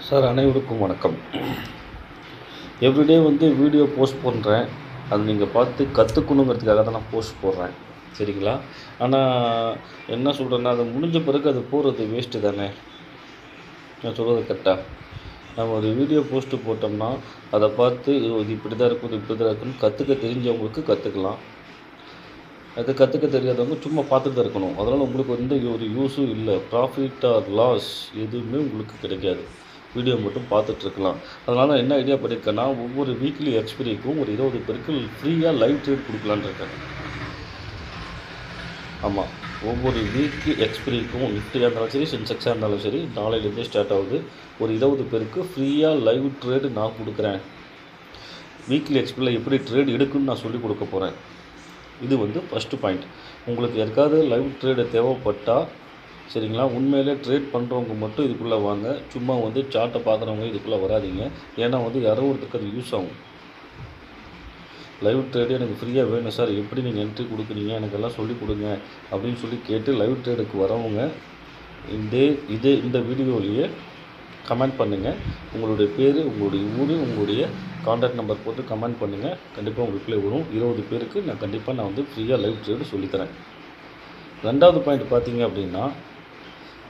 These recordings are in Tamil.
சார் அனைவருக்கும் வணக்கம். எவ்ரிடே வீடியோ போஸ்ட் பண்ணுறேன். அது நீங்கள் பார்த்து கற்றுக்கணுங்கிறதுக்காக தான் நான் போஸ்ட் போடுறேன், சரிங்களா? ஆனால் என்ன சொல்கிறேன்னா, அது முடிஞ்ச பிறகு அது போடுறது வேஸ்ட்டு தானே. நான் சொல்கிறது கரெக்டாக? நம்ம ஒரு வீடியோ போஸ்ட்டு போட்டோம்னா அதை பார்த்து இது இப்படி தான் இருக்கும், இது இப்படி தான் இருக்குன்னு கற்றுக்க தெரிஞ்சவங்களுக்கு கற்றுக்கலாம். அது கற்றுக்க தெரியாதவங்க சும்மா பார்த்துட்டு தான் இருக்கணும். அதனால் உங்களுக்கு ஒரு யூஸும் இல்லை. ப்ராஃபிட் ஆர் லாஸ் எதுவுமே உங்களுக்கு கிடைக்காது. வீடியோ மட்டும் பார்த்துட்ருக்கலாம். அதனால் என்ன ஐடியா பண்ணியிருக்கேன்னா, ஒவ்வொரு வீக்லி எக்ஸ்பீரிக்கும் ஒரு 20 பேருக்கு ஃப்ரீயாக லைவ் ட்ரேட் கொடுக்கலான்னு இருக்கேன். ஆமாம், ஒவ்வொரு வீக்லி எக்ஸ்பீரிக்கும் நிஃப்டியாக இருந்தாலும் சரி, சென்செக்ஸாக இருந்தாலும் சரி, நாளையிலேருந்தே ஸ்டார்ட் ஆகுது. ஒரு 20 பேருக்கு ஃப்ரீயாக லைவ் ட்ரேடு நான் கொடுக்குறேன். வீக்லி எக்ஸ்பீரியில் எப்படி ட்ரேட் எடுக்குன்னு நான் சொல்லிக் கொடுக்க போகிறேன். இது ஃபஸ்ட்டு பாயிண்ட். உங்களுக்கு யாருக்காவது லைவ் ட்ரேடு தேவைப்பட்டால், சரிங்களா, உண்மையிலே ட்ரேட் பண்ணுறவங்க மட்டும் இதுக்குள்ளே வாங்க. சும்மா சார்ட்டை பார்க்குறவங்க இதுக்குள்ளே வராதிங்க. ஏன்னா யாரோ ஒருத்தருக்கு அது யூஸ் ஆகும். லைவ் ட்ரேடு எனக்கு ஃப்ரீயாக வேணும் சார், எப்படி நீங்கள் என்ட்ரி கொடுக்குறீங்க, எனக்கெல்லாம் சொல்லிக் கொடுங்க அப்படின்னு சொல்லி கேட்டு லைவ் ட்ரேடுக்கு வரவங்க இந்த வீடியோவிலேயே கமெண்ட் பண்ணுங்கள். உங்களுடைய பேர், உங்களுடைய ஊர், உங்களுடைய கான்டாக்ட் நம்பர் போட்டு கமெண்ட் பண்ணுங்கள். கண்டிப்பாக உங்களுக்குள்ளே வரும். 20 பேருக்கு நான் கண்டிப்பாக ஃப்ரீயாக லைவ் ட்ரேடு சொல்லித்தரேன். ரெண்டாவது பாயிண்ட் பார்த்தீங்க அப்படின்னா,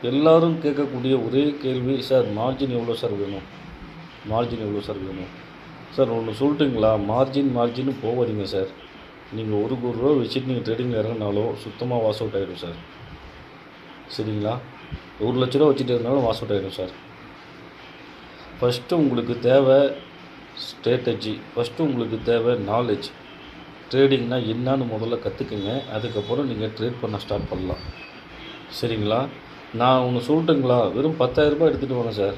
எல்லோரும் கேட்கக்கூடிய ஒரே கேள்வி, சார் மார்ஜின் எவ்வளோ சார் வேணும், மார்ஜின் எவ்வளோ சார் வேணும் சார்? ஒன்று சொல்லட்டுங்களா, மார்ஜின்னு போகாதீங்க சார். நீங்கள் ஒரு ரூபா வச்சுட்டு நீங்கள் ட்ரேடிங்கில் இறங்கினாலும் சுத்தமாக வாஷ் அவுட் ஆகிடும் சார், சரிங்களா? 1,00,000 ரூபா வச்சுட்டு இருந்தாலும் வாஷ் அவுட் ஆகிடும் சார். ஃபஸ்ட்டு உங்களுக்கு தேவை ஸ்ட்ராட்டஜி, ஃபஸ்ட்டு உங்களுக்கு தேவை நாலேஜ். ட்ரேடிங்னா என்னான்னு முதல்ல கற்றுக்குங்க. அதுக்கப்புறம் நீங்கள் ட்ரேட் பண்ண ஸ்டார்ட் பண்ணலாம், சரிங்களா? நான் ஒன்று சொல்லட்டுங்களா, வெறும் 10,000 ரூபாய் எடுத்துகிட்டு வரேன் சார்.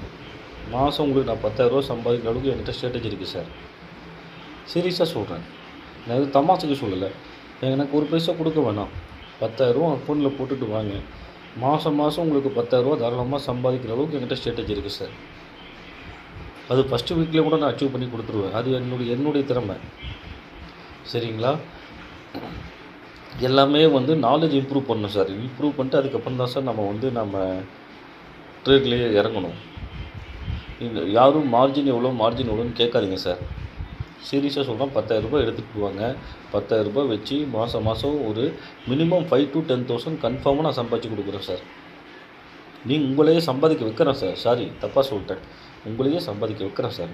மாதம் உங்களுக்கு நான் 10,000 ரூபா சம்பாதிக்கிற அளவுக்கு என்கிட்ட ஸ்ட்ராட்டஜி இருக்குது சார். சீரியஸாக சொல்கிறேன். நான் இது தமாசுக்கு சொல்லலை. எனக்கு ஒரு பைசா கொடுக்க வேணாம். 10,000 ரூபா அக்கௌண்ட்டில் போட்டுட்டு வாங்க. மாதம் உங்களுக்கு 10,000 ரூபா தாராளமாக சம்பாதிக்கிற அளவுக்கு என்கிட்ட ஸ்ட்ராட்டஜி இருக்குது சார். அது ஃபஸ்ட்டு வீக்லேயே கூட நான் அச்சீவ் பண்ணி கொடுத்துருவேன். அது என்னுடைய திறமை, சரிங்களா? எல்லாமே நாலேஜ் இம்ப்ரூவ் பண்ணணும் சார். இம்ப்ரூவ் பண்ணிட்டு அதுக்கப்புறம் தான் சார் நம்ம ட்ரேட்லேயே இறங்கணும். யாரும் மார்ஜின் எவ்வளோன்னு கேட்காதீங்க சார். சீரியஸாக சொல்கிறேன். 10,000 ரூபாய் எடுத்துகிட்டு வாங்க. 10,000 ரூபாய் வச்சு மாதம் ஒரு மினிமம் 5,000 to 10,000 கன்ஃபார்மாக நான் சம்பாதிச்சு கொடுக்குறேன் சார். உங்களையே சம்பாதிக்க வைக்கிறேன் சார். சாரி, தப்பாக சொல்லிட்டேன். உங்களையே சம்பாதிக்க வைக்கிறேன் சார்.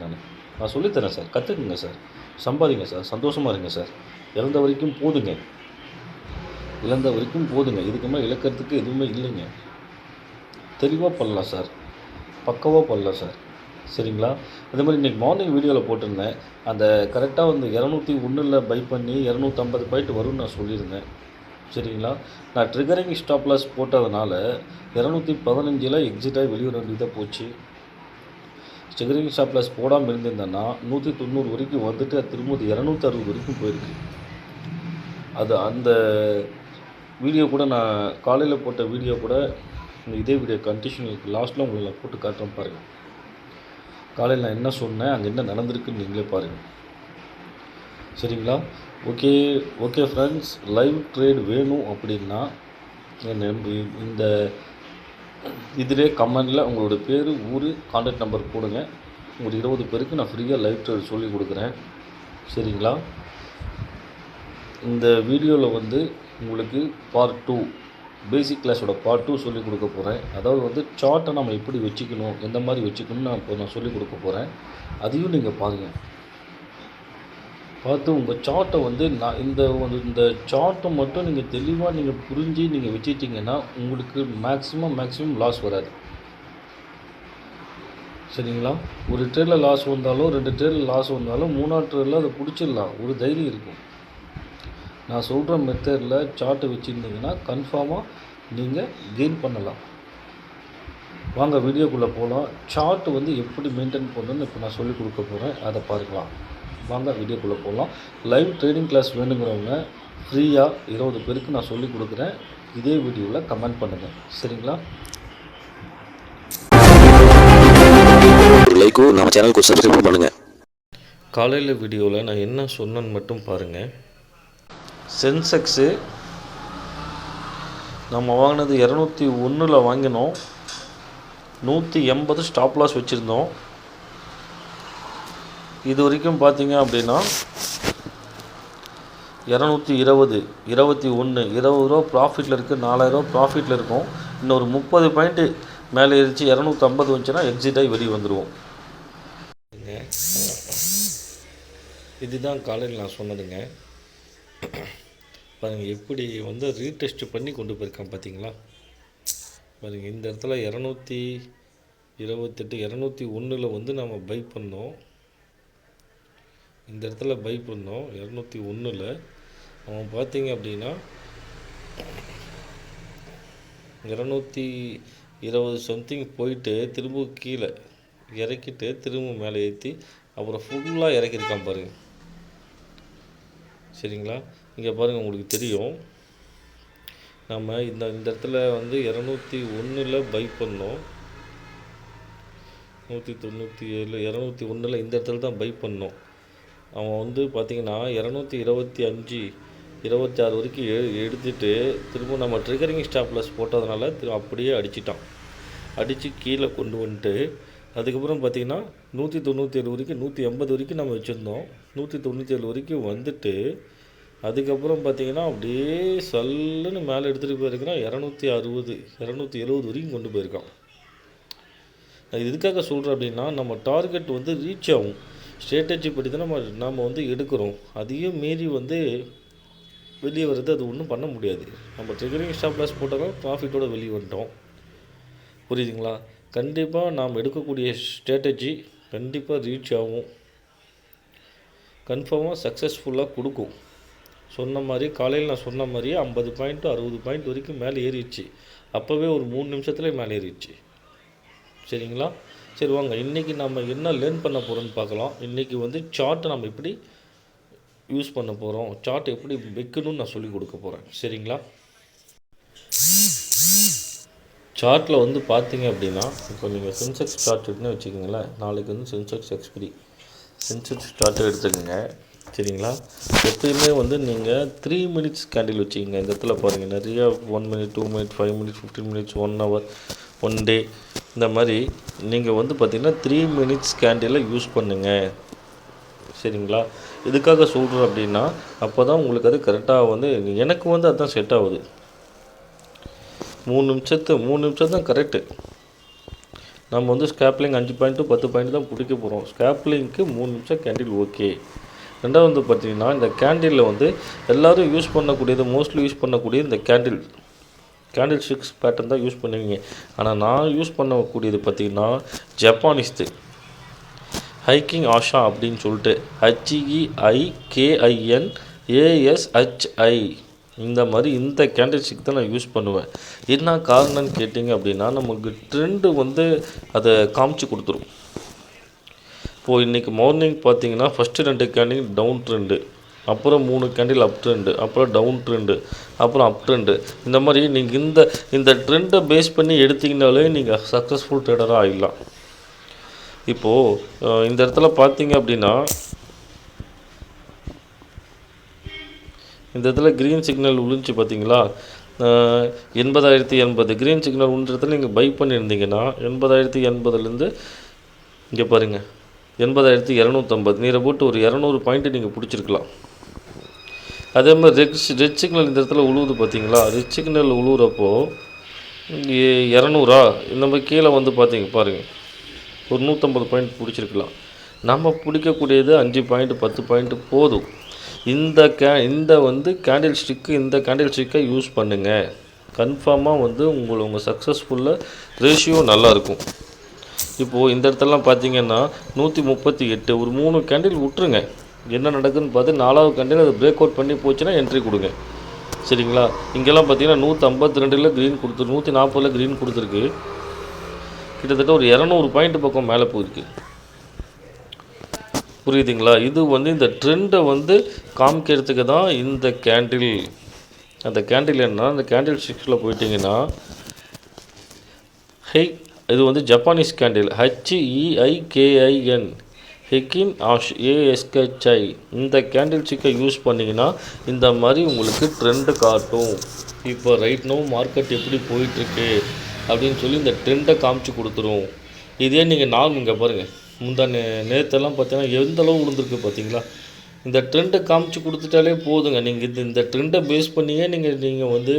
நான் சொல்லித்தரேன் சார். கற்றுக்குங்க சார், சம்பாதிங்க சார், சந்தோஷமாக இருங்க சார். இழந்த வரைக்கும் போதுங்க. இதுக்கு மேலே இழக்கிறதுக்கு எதுவுமே இல்லைங்க. தெளிவாக பண்ணலாம் சார், பக்காவாக பண்ணலாம் சார், சரிங்களா? அதே மாதிரி இன்றைக்கி மார்னிங் வீடியோவில் போட்டிருந்தேன். அந்த கரெக்டாக 201 பை பண்ணி 250 பாயிண்ட் வரும்னு நான் சொல்லியிருந்தேன், சரிங்களா? நான் ட்ரிகரிங் ஸ்டாப் லாஸ் போட்டதுனால 215 எக்ஸிட் ஆகி வெளியே வேண்டியதாக போச்சு. ட்ரிகரிங் ஸ்டாப் லாஸ் போடாமல் இருந்திருந்தேன்னா 190 வரைக்கும் வந்துட்டு அது திரும்ப 260 வரைக்கும் போயிருக்கு. அது அந்த வீடியோ கூட நான் காலையில் போட்ட வீடியோ கூட இதே வீடியோ கண்டிஷனுக்கு லாஸ்ட்டில் உங்களை நான் போட்டு காட்டுறேன் பாருங்கள். காலையில் நான் என்ன சொன்னேன், அங்கே என்ன நடந்திருக்குன்னு நீங்களே பாருங்கள், சரிங்களா? ஓகே ஃப்ரெண்ட்ஸ், லைவ் ட்ரேட் வேணும் அப்படின்னா இந்த இதிலே கமெண்டில் உங்களோட பேர், ஊர், கான்டாக்ட் நம்பர் போடுங்க. ஒரு 20 பேருக்கு நான் ஃப்ரீயாக லைவ் ட்ரேட் சொல்லி கொடுக்குறேன், சரிங்களா? இந்த வீடியோவில் உங்களுக்கு பார்ட் 2, பேசிக் கிளாஸோட பார்ட் 2 சொல்லிக் கொடுக்க போகிறேன். அதாவது சார்ட்டை நம்ம எப்படி வச்சுக்கணும், எந்த மாதிரி வச்சுக்கணும்னு நான் சொல்லிக் கொடுக்க போகிறேன். அதையும் நீங்கள் பாருங்கள். பார்த்து உங்கள் சார்ட்டை நான் இந்த சார்ட்டை மட்டும் நீங்கள் தெளிவாக புரிஞ்சு நீங்கள் வச்சுட்டிங்கன்னா உங்களுக்கு மேக்ஸிமம் லாஸ் வராது, சரிங்களா? ஒரு ட்ரேடில் லாஸ் வந்தாலும், 2 ட்ரேடில் லாஸ் வந்தாலும், 3ஆவது ட்ரேடில் அதை பிடிச்சிடலாம். ஒரு தைரியம் இருக்கும். நான் சொல்கிற மெத்தடில் சார்ட்டை வச்சுருந்தீங்கன்னா கன்ஃபார்மாக நீங்கள் கெயின் பண்ணலாம். வாங்க வீடியோக்குள்ளே போகலாம். சார்ட்டு எப்படி மெயின்டைன் பண்ணணுன்னு இப்போ நான் சொல்லிக் கொடுக்க போகிறேன், அதை பார்க்கலாம். வாங்க வீடியோக்குள்ளே போகலாம். லைவ் ட்ரேடிங் கிளாஸ் வேணுங்கிறவங்க ஃப்ரீயாக 20 பேருக்கு நான் சொல்லிக் கொடுக்குறேன். இதே வீடியோவில் கமெண்ட் பண்ணுங்கள், சரிங்களா? லைக்கும் நம்ம சேனலுக்கு சப்ஸ்கிரைப் பண்ணுங்கள். காலையில் வீடியோவில் நான் என்ன சொன்னேன்னு மட்டும் பாருங்கள். சென்செக்ஸு நம்ம வாங்கினது 201 வாங்கினோம். 180 ஸ்டாப் லாஸ் வச்சுருந்தோம். இது வரைக்கும் பார்த்தீங்க அப்படின்னா 220, 21, 20 ரூபா ப்ராஃபிட்டில் இருக்குது, 4000 ப்ராஃபிட்டில் இருக்கும். இன்னொரு 30 பாயிண்ட்டு மேலே ஏறிச்சு 250 வந்துச்சுன்னா எக்ஸிட் ஆகி வெளியே வந்துடுவோம். இதுதான் காலையில் நான் சொன்னதுங்க. பாருங்கள் எப்படி வந்து ரீடெஸ்ட் பண்ணி கொண்டு போயிருக்கேன் பார்த்தீங்களா. பாருங்கள் இந்த இடத்துல 228, 201 வந்து நம்ம பை பண்ணோம். இந்த இடத்துல பை பண்ணோம் 201. அவன் பார்த்தீங்க அப்படின்னா 220 சம்திங் போயிட்டு திரும்ப கீழே இறக்கிட்டு திரும்ப மேலே ஏற்றி அப்புறம் ஃபுல்லாக இறக்கியிருக்கான் பாருங்கள். சரிங்களா, இங்கே பாருங்கள் உங்களுக்கு தெரியும். நம்ம இந்த இடத்துல வந்து 201 பை பண்ணோம். 197, 201 இந்த இடத்துல தான் பை பண்ணோம். அவன் வந்து பார்த்திங்கன்னா 225, 26 வரைக்கும் எடுத்துகிட்டு திரும்ப நம்ம ட்ரிகரிங் ஸ்டாப் லாஸ் போட்டதுனால அப்படியே அடிச்சிட்டான். அடித்து கீழே கொண்டு வந்துட்டு அதுக்கப்புறம் பார்த்திங்கன்னா 197 வரைக்கும் 180 வரைக்கும் நம்ம வச்சுருந்தோம். 197 வரைக்கும் வந்துட்டு அதுக்கப்புறம் பார்த்திங்கன்னா அப்படியே சல்லுன்னு மேலே எடுத்துகிட்டு போயிருக்கிறான். 260, 270 வரைக்கும் கொண்டு போயிருக்கான். அது எதுக்காக சொல்கிறேன் அப்படின்னா, நம்ம டார்கெட் வந்து ரீச் ஆகும். ஸ்ட்ராட்டஜி படி தான் நம்ம வந்து எடுக்கிறோம். அதையும் மீறி வந்து வெளியே வருது, அது ஒன்றும் பண்ண முடியாது. நம்ம ட்ரிகரிங் ஸ்டாப் லாஸ் போட்டாலும் ப்ராஃபிட்டோடு வெளியே வந்துட்டோம். புரியுதுங்களா. கண்டிப்பாக நாம் எடுக்கக்கூடிய ஸ்ட்ராட்டஜி கண்டிப்பாக ரீச் ஆகும், கன்ஃபார்மாக சக்ஸஸ்ஃபுல்லாக கொடுக்கும். சொன்ன மாதிரி காலையில் நான் சொன்ன மாதிரியே 50 பாயிண்ட் 60 பாயிண்ட் வரைக்கும் மேலே ஏறிடுச்சு. அப்போவே ஒரு 3 நிமிஷத்தில் மேலே ஏறிடுச்சு. சரிங்களா. சரி வாங்க, இன்றைக்கி நம்ம என்ன லேர்ன் பண்ண போகிறோன்னு பார்க்கலாம். இன்றைக்கி வந்து சார்ட்டை நம்ம எப்படி யூஸ் பண்ண போகிறோம், சார்ட் எப்படி வைக்கணும்னு நான் சொல்லிக் கொடுக்க போகிறேன். சரிங்களா. சார்ட்டில் வந்து பார்த்தீங்க அப்படின்னா, இப்போ நீங்கள் சென்செக்ஸ் சார்ட் எடுத்துன்னு வச்சுக்கிங்களேன். நாளைக்கு வந்து சென்செக்ஸ் எக்ஸ்பிரி சென்செக்ஸ் சார்ட்டை எடுத்துக்கோங்க. சரிங்களா. எப்பயுமே வந்து நீங்கள் 3 மினிட்ஸ் கேண்டில் வச்சுக்கிங்க. இந்த இடத்துல பாருங்கள் நிறையா 1 minute, 2 minute, 5 minutes, 15 minutes, 1 hour, 1 டே, இந்த மாதிரி நீங்கள் வந்து பார்த்திங்கன்னா 3 மினிட்ஸ் கேண்டிலை யூஸ் பண்ணுங்கள். சரிங்களா. எதுக்காக சொல்கிறேன் அப்படின்னா, அப்போ தான் உங்களுக்கு அது கரெக்டாக வந்து எனக்கு வந்து அதுதான் செட் ஆகுது. 3 நிமிஷம் தான் கரெக்டு. நம்ம வந்து ஸ்கேப்லிங் 5 பாயிண்ட் 10 பாயிண்ட் தான் பிடிக்க போகிறோம். ஸ்கேப்லிங்க்கு 3 நிமிஷம் கேண்டில் ஓகே. ரெண்டாவது வந்து பார்த்திங்கன்னா, இந்த கேண்டிலில் வந்து எல்லோரும் யூஸ் பண்ணக்கூடியது, மோஸ்ட்லி யூஸ் பண்ணக்கூடியது இந்த கேண்டில் ஸ்டிக்ஸ் பேட்டர்ன் தான் யூஸ் பண்ணுவீங்க. ஆனால் நான் யூஸ் பண்ணக்கூடியது பார்த்திங்கன்னா ஜப்பானிஸ்து ஹைக்கிங் ஆஷா அப்படின்னு சொல்லிட்டு HEIKINASHI இந்த மாதிரி இந்த கேண்டில் ஸ்டிக் தான் நான் யூஸ் பண்ணுவேன். என்ன காரணம்னு கேட்டிங்க அப்படின்னா, நமக்கு ட்ரெண்டு வந்து அதை காமிச்சு கொடுத்துரும். இப்போது இன்றைக்கி மார்னிங் பார்த்தீங்கன்னா ஃபஸ்ட்டு 2 கேண்டில் டவுன் ட்ரெண்டு, அப்புறம் 3 கேண்டில் அப் ட்ரெண்டு, அப்புறம் டவுன் ட்ரெண்டு, அப்புறம் அப் ட்ரெண்டு. இந்த மாதிரி நீங்கள் இந்த ட்ரெண்டை பேஸ் பண்ணி எடுத்திங்கனாலே நீங்கள் சக்ஸஸ்ஃபுல் ட்ரேடராக ஆகிடலாம். இப்போது இந்த இடத்துல பார்த்தீங்க அப்படின்னா, இந்த இடத்துல க்ரீன் சிக்னல் விழுந்துச்சு பார்த்தீங்களா. 80,080 க்ரீன் சிக்னல் விழுன்றதுல நீங்கள் பை பண்ணியிருந்தீங்கன்னா 80,080லேருந்து இங்கே பாருங்கள் 80,250 நீரை போட்டு ஒரு 200 பாயிண்ட்டு நீங்கள் பிடிச்சிருக்கலாம். அதே மாதிரி ரெட் சிக்னல் இந்த இடத்துல உழுவுது பார்த்தீங்களா. ரெட் சிக்னல் உழுவுறப்போ 200 இந்த மாதிரி கீழே வந்து பாருங்கள் ஒரு 150 பாயிண்ட் பிடிச்சிருக்கலாம். நம்ம பிடிக்கக்கூடியது 5 பாயிண்ட் 10 பாயிண்ட் போதும். இந்த வந்து கேண்டில் ஸ்டிக்கு, இந்த கேண்டில் ஸ்டிக்கை யூஸ் பண்ணுங்கள். கன்ஃபார்மாக வந்து உங்கள் சக்ஸஸ்ஃபுல்லாக ரேஷியோ நல்லாயிருக்கும். இப்போது இந்த இடத்துலலாம் பார்த்தீங்கன்னா 138 ஒரு 3 கேண்டில் விட்டுருங்க. என்ன நடக்குதுன்னு பார்த்து 4வது கேண்டில் அது பிரேக் அவுட் பண்ணி போச்சுன்னா என்ட்ரி கொடுங்க. சரிங்களா. இங்கெல்லாம் பார்த்தீங்கன்னா 152 க்ரீன் கொடுத்துருக்கு, 140 க்ரீன் கொடுத்துருக்கு. கிட்டத்தட்ட ஒரு 200 பாயிண்ட் பக்கம் மேலே போயிருக்கு. புரியுதுங்களா. இது வந்து இந்த ட்ரெண்டை வந்து காமிக்கிறதுக்கு தான் இந்த கேண்டில். அந்த கேண்டில் என்ன, அந்த கேண்டில் ஸ்டிக்ஸில் போயிட்டிங்கன்னா இது வந்து Japanese candle HEIKIN Heikin Ash ASHI. இந்த கேண்டில் ஸ்டிக்கை யூஸ் பண்ணிங்கன்னா இந்த மாதிரி உங்களுக்கு ட்ரெண்டு காட்டும். இப்போ ரைட் நோ மார்க்கெட் எப்படி போயிட்டுருக்கு, அப்படின்னு சொல்லி இந்த ட்ரெண்டை காமிச்சு கொடுத்துரும். இதே நீங்கள் நார்மல் இங்கே பாருங்கள், நேற்றெல்லாம் பார்த்தீங்கன்னா எந்த அளவு விழுந்திருக்கு பார்த்தீங்களா? இந்த ட்ரெண்டை காமிச்சு கொடுத்துட்டாலே போதுங்க. நீங்கள் இந்த ட்ரெண்டை பேஸ் பண்ணியே நீங்கள் வந்து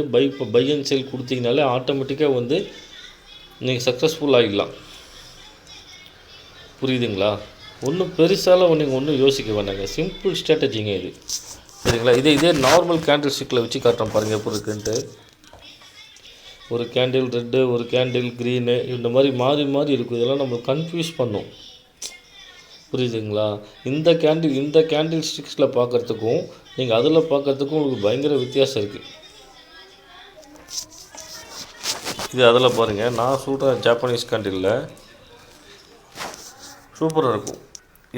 பை அண்ட் செல் கொடுத்தீங்கனாலே ஆட்டோமேட்டிக்காக வந்து நீங்கள் சக்ஸஸ்ஃபுல் ஆகிடலாம். புரியுதுங்களா? ஒன்றும் பெருசால நீங்கள் ஒன்றும் யோசிக்க வேண்டாங்க. சிம்பிள் ஸ்ட்ராட்டஜிங்க இது. சரிங்களா? இதே நார்மல் கேண்டில் ஸ்டிக்கில் வச்சு காட்டுறோம் பாருங்கள் எப்படி இருக்குன்ட்டு. ஒரு கேண்டில் ரெட்டு, ஒரு கேண்டில் க்ரீனு, இந்த மாதிரி மாறி மாறி இருக்கும். இதெல்லாம் நம்ம கன்ஃபியூஸ் பண்ணும். புரியுதுங்களா? இந்த கேண்டில் ஸ்டிக்ஸில் பார்க்குறதுக்கும் நீங்கள் அதில் பார்க்குறதுக்கும் உங்களுக்கு பயங்கர வித்தியாசம் இருக்குது. இது அதில் பாருங்கள், நான் சொல்கிறேன் ஜாப்பனீஸ் கேண்டிலில் சூப்பராக இருக்கும்.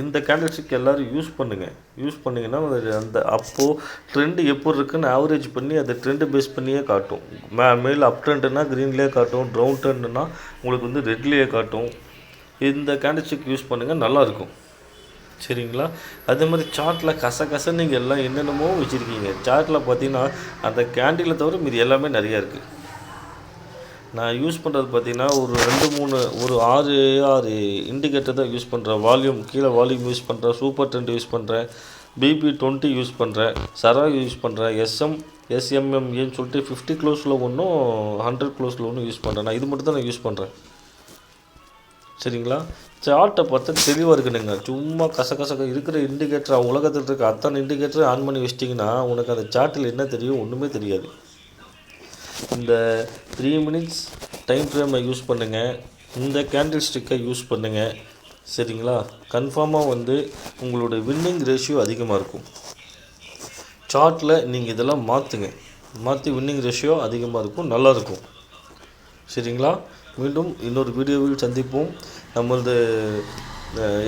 இந்த கேண்டில் ஸ்டிக் எல்லோரும் யூஸ் பண்ணிங்கன்னா அந்த அப்போது ட்ரெண்டு எப்படி இருக்குன்னு ஆவரேஜ் பண்ணி அதை ட்ரெண்டு பேஸ் பண்ணியே காட்டும். மேல் அப் ட்ரெண்டுனா க்ரீன்லேயே காட்டும், டவுன் ட்ரெண்டுனா உங்களுக்கு வந்து ரெட்லேயே காட்டும். இந்த கேண்டில் ஸ்டிக் யூஸ் பண்ணுங்கள், நல்லாயிருக்கும். சரிங்களா? அதே மாதிரி சார்ட்டில் கச நீங்கள் எல்லாம் என்னென்னமோ வச்சுருக்கீங்க. சார்ட்டில் பார்த்தீங்கன்னா அந்த கேண்டிலை தவிர மீது எல்லாமே நிறையா இருக்குது. நான் யூஸ் பண்ணுறது பார்த்திங்கன்னா ஒரு 6 இண்டிகேட்டர் தான் யூஸ் பண்ணுறேன். கீழே வால்யூம் யூஸ் பண்ணுறேன், சூப்பர் ட்ரெண்ட் யூஸ் பண்ணுறேன், BP20 யூஸ் பண்ணுறேன், சரா யூஸ் பண்ணுறேன், SMMAன்னு சொல்லிட்டு 50 க்ளோஸில் ஒன்றும் 100 க்ளோஸில் ஒன்றும் யூஸ் பண்ணுறேன். நான் இது மட்டும் தான் நான் யூஸ் பண்ணுறேன். சரிங்களா? சார்ட்டை பார்த்தா தெளிவாக இருக்குதுங்க. சும்மா கச இருக்கிற இண்டிகேட்டர் உலகத்தில் இருக்க அத்தனை இண்டிகேட்டரை ஆன் பண்ணி வச்சிட்டிங்கன்னா உனக்கு அந்த சார்ட்டில் என்ன தெரியும்? ஒன்றுமே தெரியாது. இந்த 3 மினிட்ஸ் டைம் ஃப்ரேமை யூஸ் பண்ணுங்கள், இந்த கேண்டில் ஸ்டிக்கை யூஸ் பண்ணுங்கள். சரிங்களா? கன்ஃபார்மாக வந்து உங்களோட வின்னிங் ரேஷியோ அதிகமாக இருக்கும். சார்ட்டில் நீங்கள் இதெல்லாம் மாற்றி வின்னிங் ரேஷியோ அதிகமாக இருக்கும், நல்லாயிருக்கும். சரிங்களா? மீண்டும் இன்னொரு வீடியோவில் சந்திப்போம். நம்மளது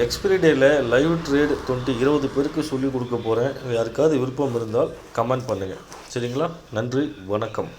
எக்ஸ்பிரி டேயில் லைவ் ட்ரேட் 20 பேருக்கு சொல்லிக் கொடுக்க போகிறேன். யாருக்காவது விருப்பம் இருந்தால் கமெண்ட் பண்ணுங்கள். சரிங்களா? நன்றி, வணக்கம்.